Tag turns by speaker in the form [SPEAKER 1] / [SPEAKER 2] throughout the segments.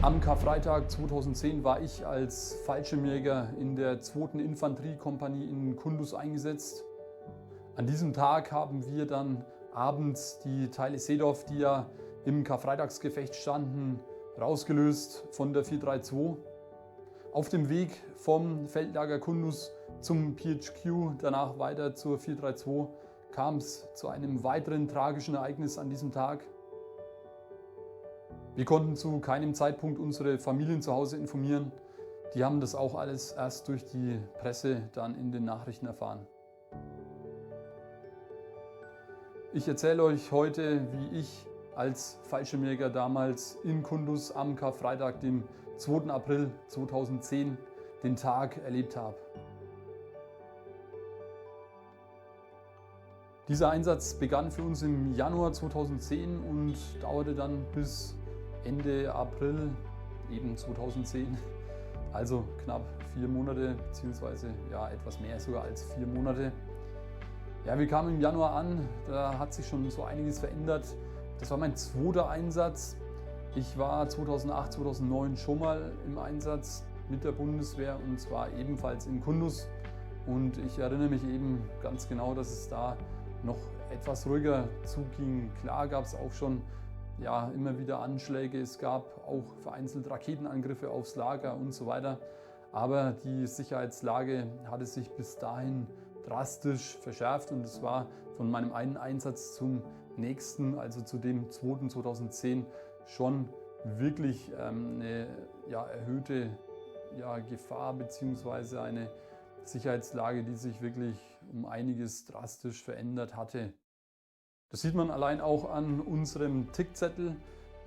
[SPEAKER 1] Am Karfreitag 2010 war ich als Fallschirmjäger in der 2. Infanteriekompanie in Kunduz eingesetzt. An diesem Tag haben wir dann abends die Teile Seedorf, die ja im Karfreitagsgefecht standen, rausgelöst von der 432. Auf dem Weg vom Feldlager Kunduz zum PHQ, danach weiter zur 432, kam es zu einem weiteren tragischen Ereignis an diesem Tag. Wir konnten zu keinem Zeitpunkt unsere Familien zu Hause informieren. Die haben das auch alles erst durch die Presse dann in den Nachrichten erfahren. Ich erzähle euch heute, wie ich als Fallschirmjäger damals in Kunduz am Karfreitag, dem 2. April 2010, den Tag erlebt habe. Dieser Einsatz begann für uns im Januar 2010 und dauerte dann bis Ende April eben 2010, also knapp 4 Monate, beziehungsweise ja, etwas mehr sogar als 4 Monate. Ja, wir kamen im Januar an, da hat sich schon so einiges verändert. Das war mein 2. Einsatz. Ich war 2008, 2009 schon mal im Einsatz mit der Bundeswehr und zwar ebenfalls in Kunduz. Und ich erinnere mich eben ganz genau, dass es da noch etwas ruhiger zuging. Klar gab es auch schon immer wieder Anschläge, es gab auch vereinzelt Raketenangriffe aufs Lager und so weiter. Aber die Sicherheitslage hatte sich bis dahin drastisch verschärft und es war von meinem einen Einsatz zum nächsten, also zu dem 2. 2010, schon wirklich eine erhöhte Gefahr bzw. eine Sicherheitslage, die sich wirklich um einiges drastisch verändert hatte. Das sieht man allein auch an unserem Tickzettel,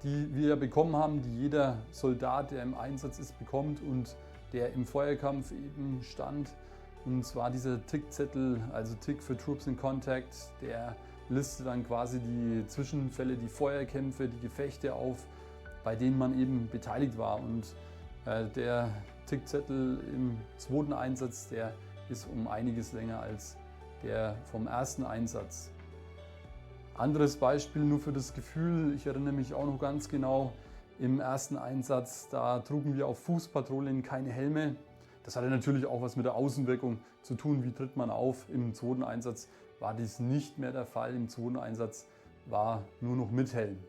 [SPEAKER 1] die wir bekommen haben, die jeder Soldat, der im Einsatz ist, bekommt und der im Feuerkampf eben stand. Und zwar dieser Tickzettel, also Tick für Troops in Contact, der listet dann quasi die Zwischenfälle, die Feuerkämpfe, die Gefechte auf, bei denen man eben beteiligt war. Und der Tickzettel im 2. Einsatz, der ist um einiges länger als der vom 1. Einsatz. Anderes Beispiel nur für das Gefühl, ich erinnere mich auch noch ganz genau, im 1. Einsatz, da trugen wir auf Fußpatrouillen keine Helme. Das hatte natürlich auch was mit der Außenwirkung zu tun, wie tritt man auf. Im 2. Einsatz war dies nicht mehr der Fall, im 2. Einsatz war nur noch mit Helm.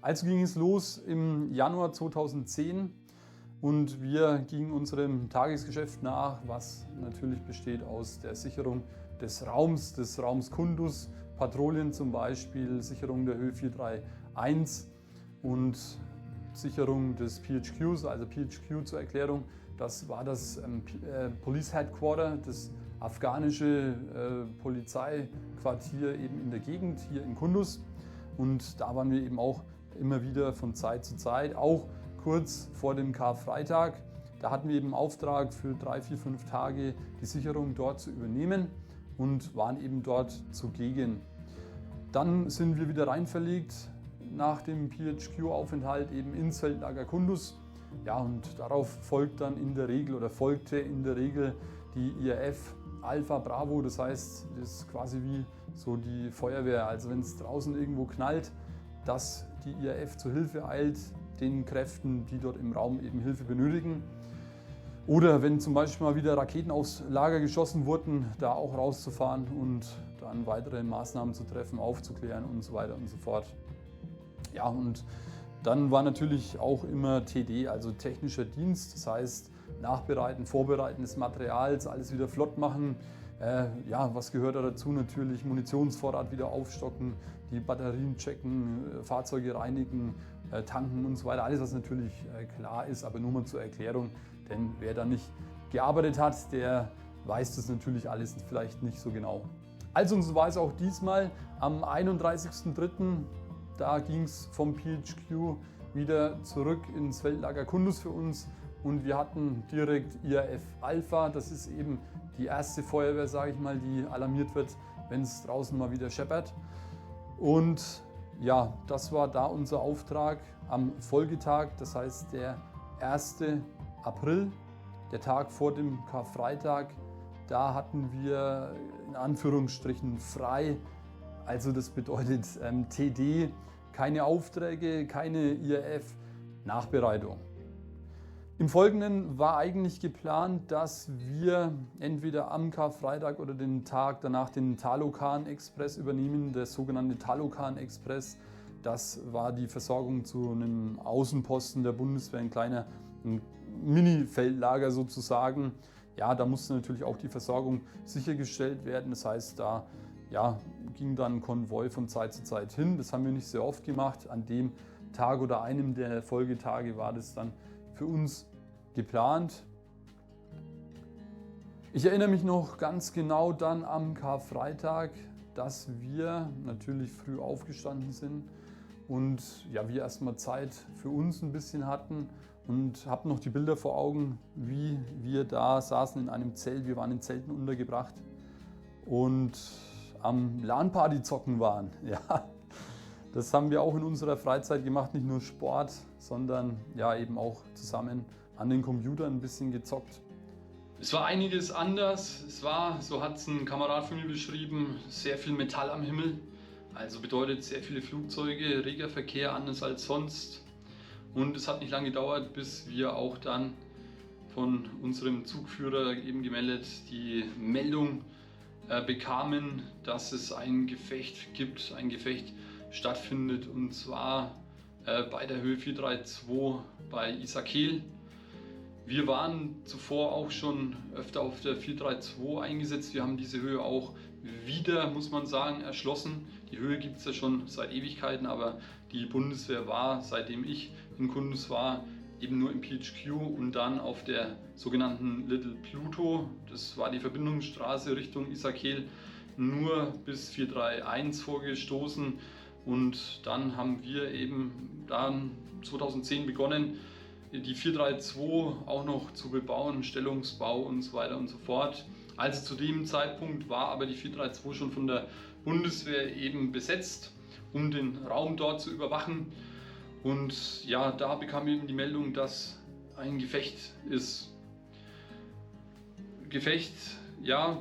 [SPEAKER 1] Also ging es los im Januar 2010 und wir gingen unserem Tagesgeschäft nach, was natürlich besteht aus der Sicherung des Raums Kunduz, Patrouillen zum Beispiel, Sicherung der Höhe 431 und Sicherung des PHQs, also PHQ zur Erklärung, das war das Police Headquarter, das afghanische Polizeiquartier eben in der Gegend hier in Kunduz. Und da waren wir eben auch immer wieder von Zeit zu Zeit, auch kurz vor dem Karfreitag. Da hatten wir eben Auftrag für 3, 4, 5 Tage die Sicherung dort zu übernehmen und waren eben dort zugegen. Dann sind wir wieder rein verlegt nach dem PHQ-Aufenthalt eben ins Feldlager Kunduz. Ja, und darauf folgte in der Regel die IRF Alpha Bravo, das heißt, das ist quasi wie so die Feuerwehr. Also wenn es draußen irgendwo knallt, dass die IRF zur Hilfe eilt, den Kräften, die dort im Raum eben Hilfe benötigen. Oder wenn zum Beispiel mal wieder Raketen aufs Lager geschossen wurden, da auch rauszufahren und dann weitere Maßnahmen zu treffen, aufzuklären und so weiter und so fort. Ja, und dann war natürlich auch immer TD, also technischer Dienst, das heißt Nachbereiten, Vorbereiten des Materials, alles wieder flott machen. Was gehört da dazu? Natürlich Munitionsvorrat wieder aufstocken, die Batterien checken, Fahrzeuge reinigen, tanken und so weiter. Alles, was natürlich klar ist, aber nur mal zur Erklärung, denn wer da nicht gearbeitet hat, der weiß das natürlich alles vielleicht nicht so genau. Also und so war es auch diesmal am 31.03. Da ging es vom PHQ wieder zurück ins Feldlager Kunduz für uns und wir hatten direkt IRF Alpha, das ist eben die erste Feuerwehr, sage ich mal, die alarmiert wird, wenn es draußen mal wieder scheppert. Und ja, das war da unser Auftrag am Folgetag, das heißt der 1. April, der Tag vor dem Karfreitag. Da hatten wir in Anführungsstrichen frei. Also das bedeutet TD, keine Aufträge, keine IRF, Nachbereitung. Im Folgenden war eigentlich geplant, dass wir entweder am Karfreitag oder den Tag danach den Talokan-Express übernehmen, der sogenannte Talokan-Express. Das war die Versorgung zu einem Außenposten der Bundeswehr, ein Mini-Feldlager sozusagen. Ja, da musste natürlich auch die Versorgung sichergestellt werden. Das heißt, da ging dann ein Konvoi von Zeit zu Zeit hin. Das haben wir nicht sehr oft gemacht. An dem Tag oder einem der Folgetage war das dann für uns geplant. Ich erinnere mich noch ganz genau dann am Karfreitag, dass wir natürlich früh aufgestanden sind und wir erstmal Zeit für uns ein bisschen hatten und habe noch die Bilder vor Augen, wie wir da saßen in einem Zelt. Wir waren in Zelten untergebracht und am LAN-Party zocken waren. Ja, das haben wir auch in unserer Freizeit gemacht, nicht nur Sport, sondern eben auch zusammen an den Computern ein bisschen gezockt. Es war einiges anders. Es war, so hat es ein Kamerad von mir beschrieben, sehr viel Metall am Himmel. Also bedeutet sehr viele Flugzeuge, reger Verkehr, anders als sonst. Und es hat nicht lange gedauert, bis wir auch dann von unserem Zugführer eben gemeldet die Meldung bekamen, dass es ein Gefecht gibt, ein Gefecht stattfindet, und zwar bei der Höhe 432 bei Isakel. Wir waren zuvor auch schon öfter auf der 432 eingesetzt. Wir haben diese Höhe auch wieder, muss man sagen, erschlossen. Die Höhe gibt es ja schon seit Ewigkeiten, aber die Bundeswehr war, seitdem ich in Kunduz war, eben nur im PHQ und dann auf der sogenannten Little Pluto. Das war die Verbindungsstraße Richtung Isakel, nur bis 431 vorgestoßen. Und dann haben wir eben dann 2010 begonnen, die 432 auch noch zu bebauen, Stellungsbau und so weiter und so fort. Also zu dem Zeitpunkt war aber die 432 schon von der Bundeswehr eben besetzt, um den Raum dort zu überwachen. Und da bekam eben die Meldung, dass ein Gefecht ist. Gefecht,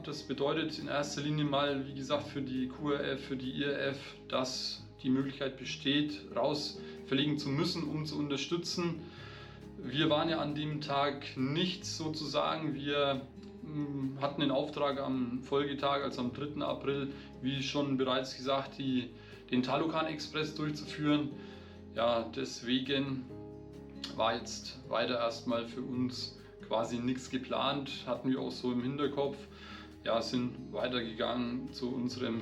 [SPEAKER 1] das bedeutet in erster Linie mal, wie gesagt, für die QRF, für die IRF, dass die Möglichkeit besteht, raus verlegen zu müssen, um zu unterstützen. Wir waren ja an dem Tag nichts sozusagen. Wir hatten den Auftrag am Folgetag, also am 3. April, wie schon bereits gesagt, den Talokan Express durchzuführen. Ja, deswegen war jetzt weiter erstmal für uns quasi nichts geplant, hatten wir auch so im Hinterkopf. Ja, sind weitergegangen zu unserem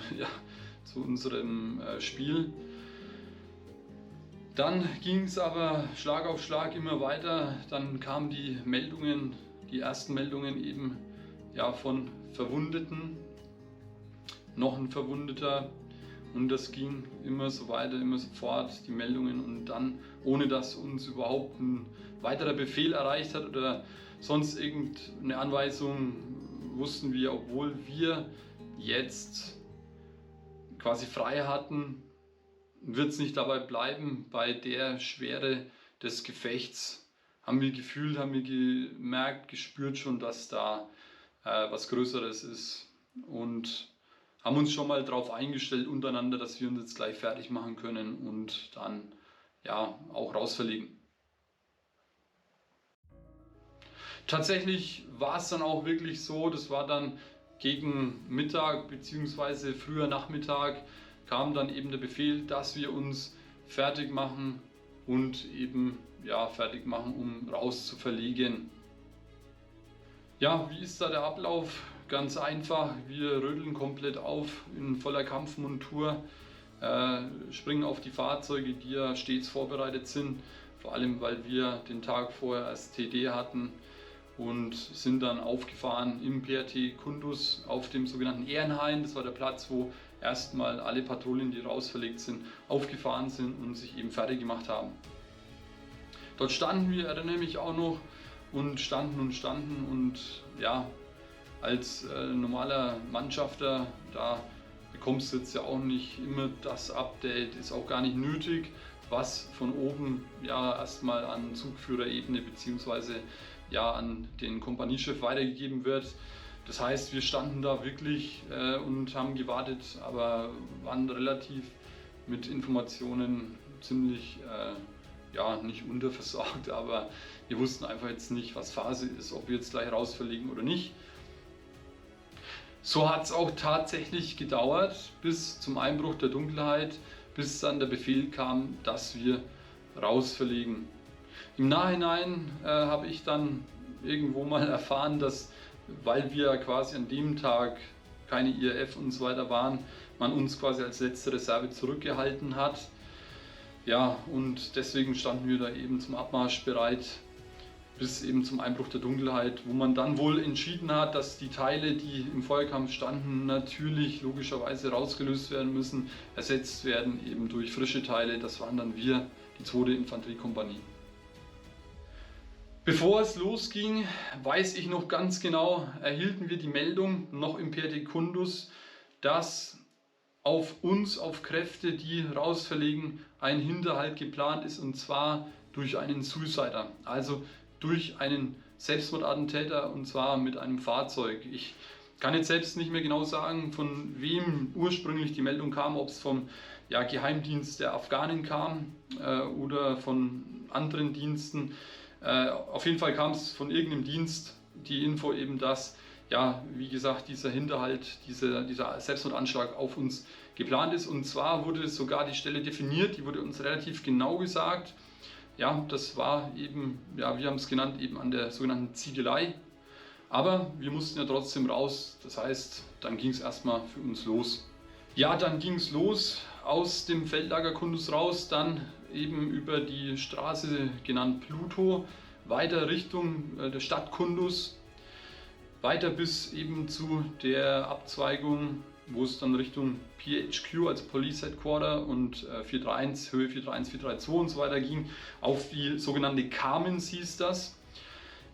[SPEAKER 1] Spiel. Dann ging es aber Schlag auf Schlag immer weiter. Dann kamen die ersten Meldungen eben von Verwundeten, noch ein Verwundeter, und das ging immer so weiter, immer so fort, die Meldungen, und dann, ohne dass uns überhaupt ein weiterer Befehl erreicht hat oder sonst irgendeine Anweisung, wussten wir, obwohl wir jetzt quasi frei hatten, wird es nicht dabei bleiben. Bei der Schwere des Gefechts haben wir gefühlt, haben wir gemerkt, gespürt schon, dass da was Größeres ist, und haben uns schon mal darauf eingestellt untereinander, dass wir uns jetzt gleich fertig machen können und dann auch rausverlegen. Tatsächlich war es dann auch wirklich so, das war dann gegen Mittag bzw. früher Nachmittag, kam dann eben der Befehl, dass wir uns fertig machen und eben fertig machen, um raus zu verlegen. Ja, wie ist da der Ablauf? Ganz einfach, wir rödeln komplett auf in voller Kampfmontur, springen auf die Fahrzeuge, die ja stets vorbereitet sind, vor allem weil wir den Tag vorher erst TD hatten, und sind dann aufgefahren im PRT Kunduz auf dem sogenannten Ehrenhain. Das war der Platz, wo erstmal alle Patrouillen, die rausverlegt sind, aufgefahren sind und sich eben fertig gemacht haben. Dort standen wir, erinnere mich auch noch, und standen und als normaler Mannschafter, da bekommst du jetzt ja auch nicht immer das Update, ist auch gar nicht nötig, was von oben erstmal an Zugführerebene bzw. an den Kompaniechef weitergegeben wird. Das heißt, wir standen da wirklich und haben gewartet, aber waren relativ mit Informationen ziemlich ja, nicht unterversorgt, aber wir wussten einfach jetzt nicht, was Phase ist, ob wir jetzt gleich rausverlegen oder nicht. So hat es auch tatsächlich gedauert, bis zum Einbruch der Dunkelheit, bis dann der Befehl kam, dass wir rausverlegen. Im Nachhinein habe ich dann irgendwo mal erfahren, dass, weil wir quasi an dem Tag keine IRF und so weiter waren, man uns quasi als letzte Reserve zurückgehalten hat. Ja, und deswegen standen wir da eben zum Abmarsch bereit, bis eben zum Einbruch der Dunkelheit, wo man dann wohl entschieden hat, dass die Teile, die im Feuerkampf standen, natürlich logischerweise rausgelöst werden müssen, ersetzt werden eben durch frische Teile. Das waren dann wir, die 2. Infanteriekompanie. Bevor es losging, weiß ich noch ganz genau, erhielten wir die Meldung noch im PRT Kundus, dass auf uns, auf Kräfte, die rausverlegen, ein Hinterhalt geplant ist, und zwar durch einen Suicider, also durch einen Selbstmordattentäter, und zwar mit einem Fahrzeug. Ich kann jetzt selbst nicht mehr genau sagen, von wem ursprünglich die Meldung kam, ob es vom Geheimdienst der Afghanen kam oder von anderen Diensten. Auf jeden Fall kam es von irgendeinem Dienst die Info eben, dass, ja, wie gesagt, dieser Hinterhalt, dieser Selbstmordanschlag auf uns geplant ist. Und zwar wurde sogar die Stelle definiert, die wurde uns relativ genau gesagt. Ja, das war eben, ja, wir haben es genannt, eben an der sogenannten Ziegelei. Aber wir mussten ja trotzdem raus, das heißt, dann ging es erstmal für uns los. Ja, dann ging es los aus dem Feldlager Kundus raus, dann eben über die Straße genannt Pluto, weiter Richtung der Stadt Kundus, weiter bis eben zu der Abzweigung, wo es dann Richtung PHQ, also Police Headquarter, und 431, Höhe 431, 432 und so weiter ging, auf die sogenannte Carmens hieß das.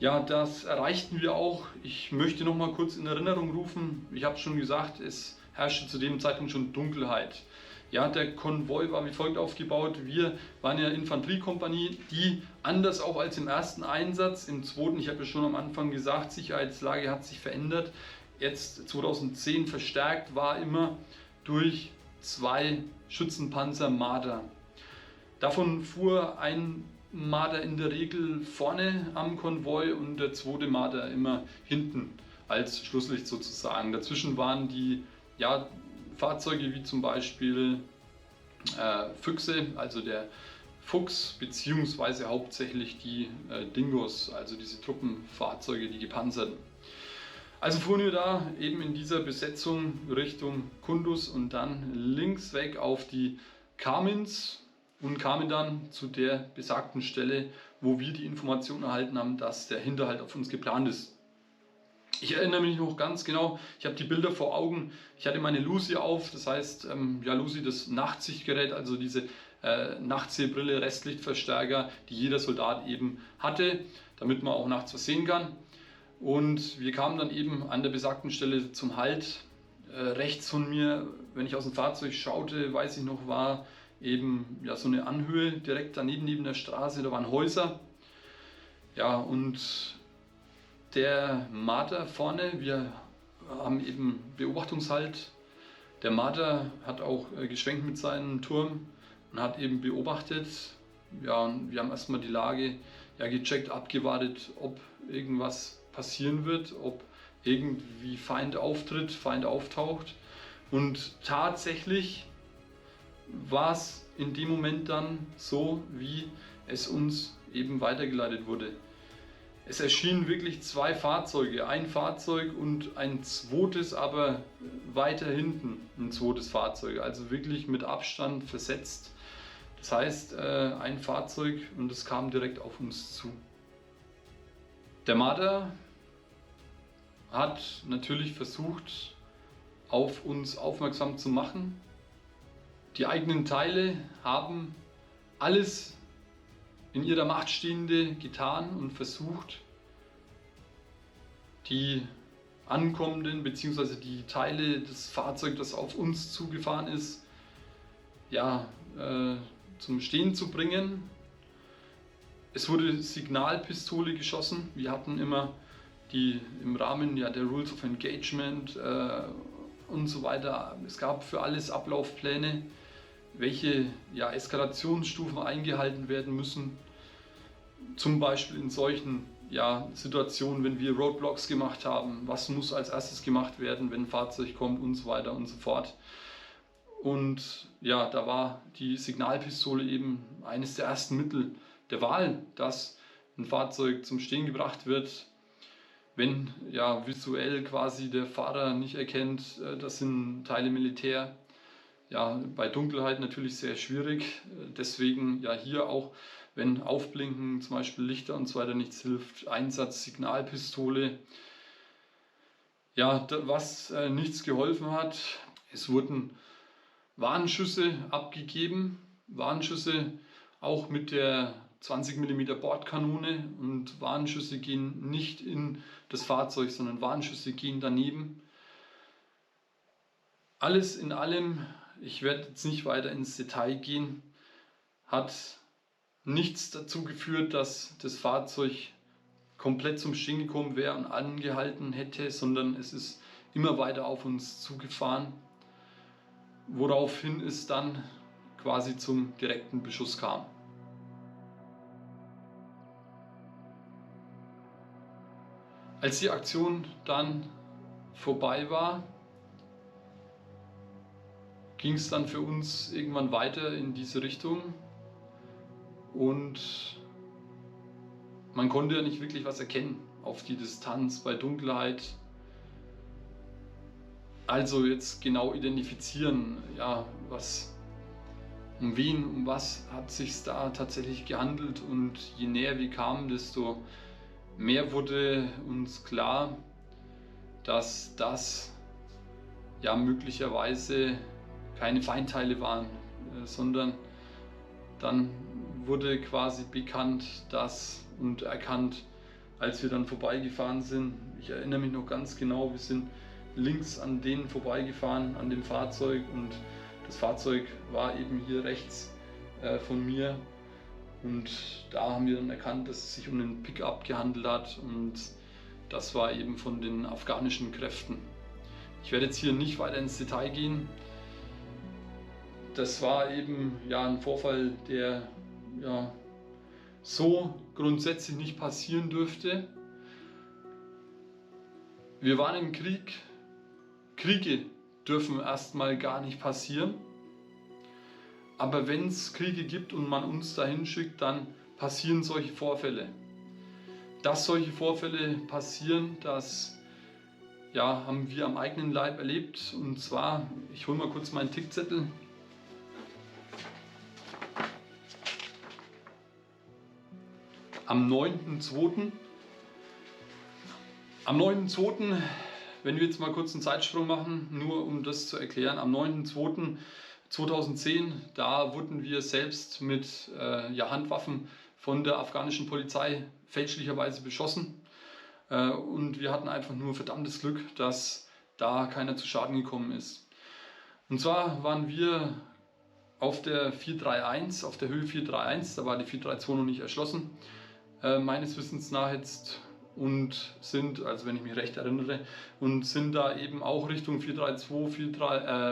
[SPEAKER 1] Ja, das erreichten wir auch. Ich möchte noch mal kurz in Erinnerung rufen, ich habe schon gesagt, es herrschte zu dem Zeitpunkt schon Dunkelheit. Ja, der Konvoi war wie folgt aufgebaut. Wir waren ja Infanteriekompanie, die anders auch als im ersten Einsatz, im zweiten, ich habe ja schon am Anfang gesagt, Sicherheitslage hat sich verändert, jetzt 2010 verstärkt, war immer durch 2 Schützenpanzer Marder. Davon fuhr ein Marder in der Regel vorne am Konvoi und der 2. Marder immer hinten als Schlusslicht sozusagen. Dazwischen waren die Fahrzeuge wie zum Beispiel Füchse, also der Fuchs, beziehungsweise hauptsächlich die Dingos, also diese Truppenfahrzeuge, die gepanzerten. Also fuhren wir da eben in dieser Besetzung Richtung Kundus und dann links weg auf die Carmens und kamen dann zu der besagten Stelle, wo wir die Information erhalten haben, dass der Hinterhalt auf uns geplant ist. Ich erinnere mich noch ganz genau, ich habe die Bilder vor Augen, ich hatte meine Lucy auf, das heißt, Lucy, das Nachtsichtgerät, also diese Nachtsehbrille, Restlichtverstärker, die jeder Soldat eben hatte, damit man auch nachts was sehen kann. Und wir kamen dann eben an der besagten Stelle zum Halt. Rechts von mir, wenn ich aus dem Fahrzeug schaute, weiß ich noch, war eben so eine Anhöhe direkt daneben, neben der Straße, da waren Häuser. Ja, und der Marder vorne, wir haben eben Beobachtungshalt. Der Marder hat auch geschwenkt mit seinem Turm und hat eben beobachtet. Ja, und wir haben erstmal die Lage gecheckt, abgewartet, ob irgendwas passieren wird, ob irgendwie Feind auftritt, Feind auftaucht. Und tatsächlich war es in dem Moment dann so, wie es uns eben weitergeleitet wurde. Es erschienen wirklich 2 Fahrzeuge, ein Fahrzeug und ein zweites, aber weiter hinten ein zweites Fahrzeug, also wirklich mit Abstand versetzt. Das heißt, ein Fahrzeug und es kam direkt auf uns zu. Der Marder hat natürlich versucht, auf uns aufmerksam zu machen. Die eigenen Teile haben alles in ihrer Macht Stehende getan und versucht, die ankommenden bzw. die Teile des Fahrzeugs, das auf uns zugefahren ist, zum Stehen zu bringen. Es wurde Signalpistole geschossen. Wir hatten immer im Rahmen der Rules of Engagement und so weiter, es gab für alles Ablaufpläne. welche Eskalationsstufen eingehalten werden müssen. Zum Beispiel in solchen Situationen, wenn wir Roadblocks gemacht haben, was muss als erstes gemacht werden, wenn ein Fahrzeug kommt und so weiter und so fort. Und ja, da war die Signalpistole eben eines der ersten Mittel der Wahl, dass ein Fahrzeug zum Stehen gebracht wird, wenn visuell quasi der Fahrer nicht erkennt, das sind Teile Militär. Ja, bei Dunkelheit natürlich sehr schwierig, deswegen hier auch, wenn Aufblinken, zum Beispiel Lichter und so weiter nichts hilft, Einsatz Signalpistole. Ja, was nichts geholfen hat, es wurden Warnschüsse abgegeben, Warnschüsse auch mit der 20 mm Bordkanone, und Warnschüsse gehen nicht in das Fahrzeug, sondern Warnschüsse gehen daneben. Alles in allem, ich werde jetzt nicht weiter ins Detail gehen, hat nichts dazu geführt, dass das Fahrzeug komplett zum Stehen gekommen wäre und angehalten hätte, sondern es ist immer weiter auf uns zugefahren, woraufhin es dann quasi zum direkten Beschuss kam. Als die Aktion dann vorbei war, ging es dann für uns irgendwann weiter in diese Richtung und man konnte ja nicht wirklich was erkennen auf die Distanz bei Dunkelheit. Also jetzt genau identifizieren, um was hat sich da tatsächlich gehandelt, und je näher wir kamen, desto mehr wurde uns klar, dass das möglicherweise keine Feindteile waren, sondern dann wurde quasi bekannt, und erkannt, als wir dann vorbeigefahren sind. Ich erinnere mich noch ganz genau, wir sind links an denen vorbeigefahren, an dem Fahrzeug, und das Fahrzeug war eben hier rechts von mir, und da haben wir dann erkannt, dass es sich um einen Pickup gehandelt hat, und das war eben von den afghanischen Kräften. Ich werde jetzt hier nicht weiter ins Detail gehen. Das war eben ein Vorfall, der so grundsätzlich nicht passieren dürfte. Wir waren im Krieg. Kriege dürfen erstmal gar nicht passieren. Aber wenn es Kriege gibt und man uns dahin schickt, dann passieren solche Vorfälle. Dass solche Vorfälle passieren, das haben wir am eigenen Leib erlebt. Und zwar, ich hole mal kurz meinen Tickzettel. Am 9.2., wenn wir jetzt mal kurz einen Zeitsprung machen, nur um das zu erklären, am 9.2.2010, da wurden wir selbst mit Handwaffen von der afghanischen Polizei fälschlicherweise beschossen. Und wir hatten einfach nur verdammtes Glück, dass da keiner zu Schaden gekommen ist. Und zwar waren wir auf der 431, auf der Höhe 431, da war die 432 noch nicht erschlossen, meines Wissens nach jetzt, und sind, also wenn ich mich recht erinnere, und sind da eben auch Richtung 432,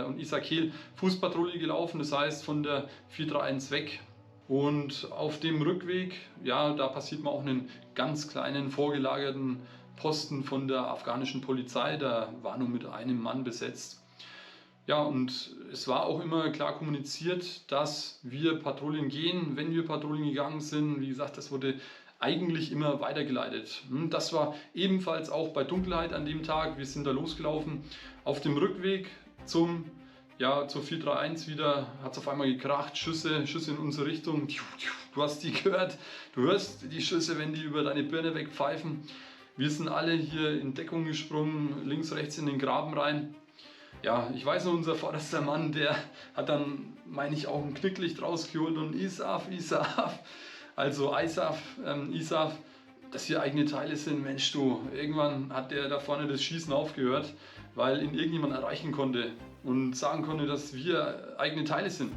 [SPEAKER 1] und Isakil Fußpatrouille gelaufen, das heißt von der 431 weg. Und auf dem Rückweg, da passiert man auch einen ganz kleinen vorgelagerten Posten von der afghanischen Polizei, da war nur mit einem Mann besetzt. Ja, und es war auch immer klar kommuniziert, dass wir Patrouillen gehen, wenn wir Patrouillen gegangen sind. Wie gesagt, das wurde eigentlich immer weitergeleitet. Das war ebenfalls auch bei Dunkelheit an dem Tag. Wir sind da losgelaufen. Auf dem Rückweg zur 431 wieder hat es auf einmal gekracht, Schüsse in unsere Richtung. Du hast die gehört, du hörst die Schüsse, wenn die über deine Birne wegpfeifen. Wir sind alle hier in Deckung gesprungen, links, rechts in den Graben rein. Ja, ich weiß noch, unser vorderster Mann, der hat dann, meine ich, auch ein Knicklicht rausgeholt und ISAF, also ISAF, dass hier eigene Teile sind. Mensch du, irgendwann hat der da vorne das Schießen aufgehört, weil ihn irgendjemand erreichen konnte und sagen konnte, dass wir eigene Teile sind.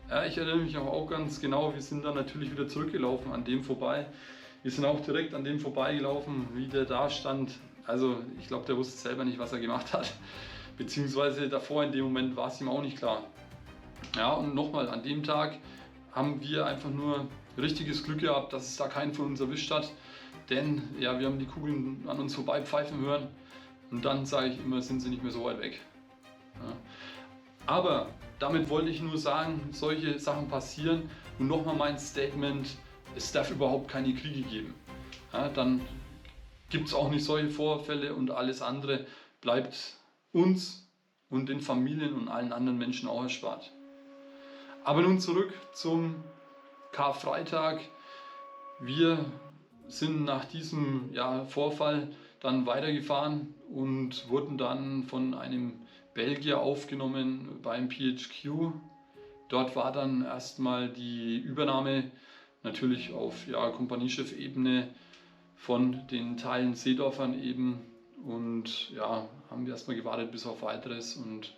[SPEAKER 1] Ja, ich erinnere mich auch ganz genau, wir sind dann natürlich wieder zurückgelaufen an dem vorbei. Wir sind auch direkt an dem vorbeigelaufen, wie der da stand. Also ich glaube, der wusste selber nicht, was er gemacht hat. Beziehungsweise davor in dem Moment war es ihm auch nicht klar. Ja, und nochmal, an dem Tag haben wir einfach nur richtiges Glück gehabt, dass es da keinen von uns erwischt hat. Denn ja, wir haben die Kugeln an uns vorbei pfeifen hören und dann sage ich immer, sind sie nicht mehr so weit weg. Ja. Aber damit wollte ich nur sagen, solche Sachen passieren und nochmal mein Statement, es darf überhaupt keine Kriege geben. Ja, dann gibt es auch nicht solche Vorfälle und alles andere bleibt uns und den Familien und allen anderen Menschen auch erspart. Aber nun zurück zum Karfreitag. Wir sind nach diesem Vorfall dann weitergefahren und wurden dann von einem Belgier aufgenommen beim PHQ. Dort war dann erstmal die Übernahme natürlich auf Kompaniechef-Ebene von den Teilen Seedorfern eben und ja, haben wir erstmal gewartet bis auf weiteres und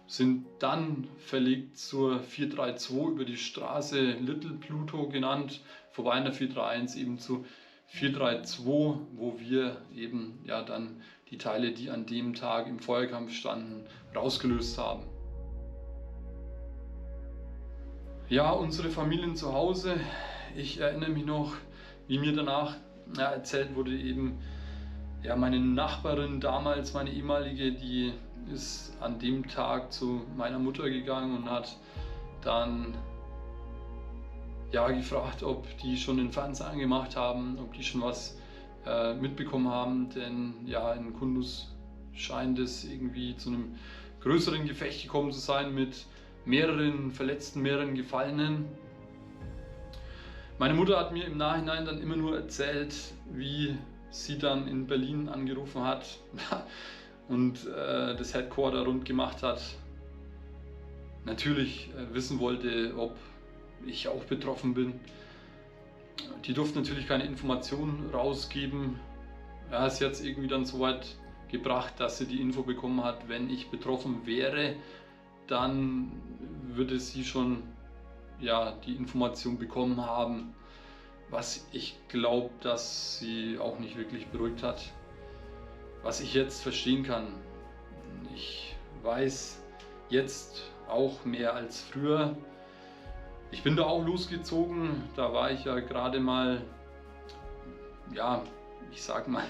[SPEAKER 1] sind dann verlegt zur 432 über die Straße Little Pluto genannt, vorbei an der 431 eben zu 432, wo wir eben dann die Teile, die an dem Tag im Feuerkampf standen, rausgelöst haben. Ja, unsere Familien zu Hause, ich erinnere mich noch, wie mir danach erzählt wurde, eben meine Nachbarin damals, meine ehemalige, die ist an dem Tag zu meiner Mutter gegangen und hat dann gefragt, ob die schon den Fernseher angemacht haben, ob die schon was mitbekommen haben, denn in Kundus scheint es irgendwie zu einem größeren Gefecht gekommen zu sein mit mehreren Verletzten, mehreren Gefallenen. Meine Mutter hat mir im Nachhinein dann immer nur erzählt, wie sie dann in Berlin angerufen hat und das Headquarter rund gemacht hat. Natürlich wissen wollte, ob ich auch betroffen bin. Die durften natürlich keine Informationen rausgeben. Ja, sie hat es irgendwie dann so weit gebracht, dass sie die Info bekommen hat, wenn ich betroffen wäre, dann würde sie schon die Information bekommen haben, was ich glaube, dass sie auch nicht wirklich beruhigt hat. Was ich jetzt verstehen kann. Ich weiß jetzt auch mehr als früher. Ich bin da auch losgezogen, da war ich ja gerade mal, ich sag mal,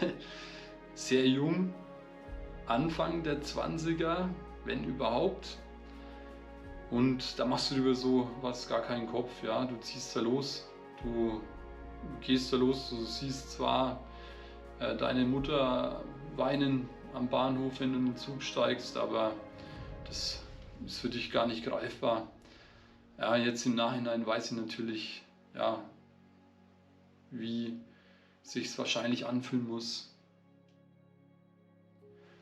[SPEAKER 1] sehr jung, Anfang der 20er, wenn überhaupt. Und da machst du über so was gar keinen Kopf, ja, du ziehst da los, du gehst da los, du siehst zwar deine Mutter weinen am Bahnhof, wenn du in den Zug steigst, aber das ist für dich gar nicht greifbar. Ja, jetzt im Nachhinein weiß ich natürlich, wie sich's wahrscheinlich anfühlen muss.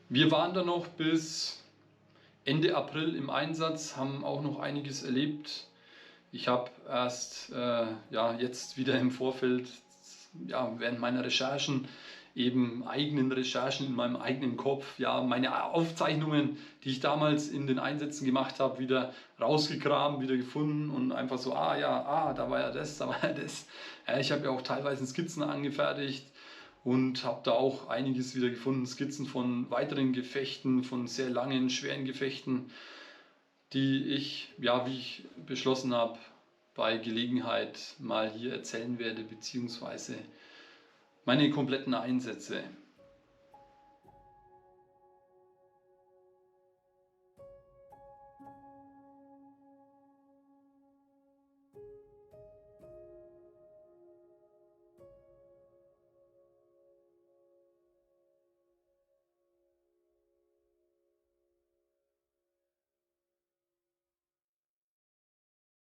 [SPEAKER 1] Wir waren dann noch bis Ende April im Einsatz, haben auch noch einiges erlebt. Ich habe erst jetzt wieder im Vorfeld, während meiner Recherchen, eben eigenen Recherchen in meinem eigenen Kopf, meine Aufzeichnungen, die ich damals in den Einsätzen gemacht habe, wieder rausgekramt, wieder gefunden und einfach so, da war ja das, da war ja das. Ich habe ja auch teilweise Skizzen angefertigt und habe da auch einiges wieder gefunden, Skizzen von weiteren Gefechten, von sehr langen, schweren Gefechten, die ich, wie ich beschlossen habe, bei Gelegenheit mal hier erzählen werde, beziehungsweise meine kompletten Einsätze.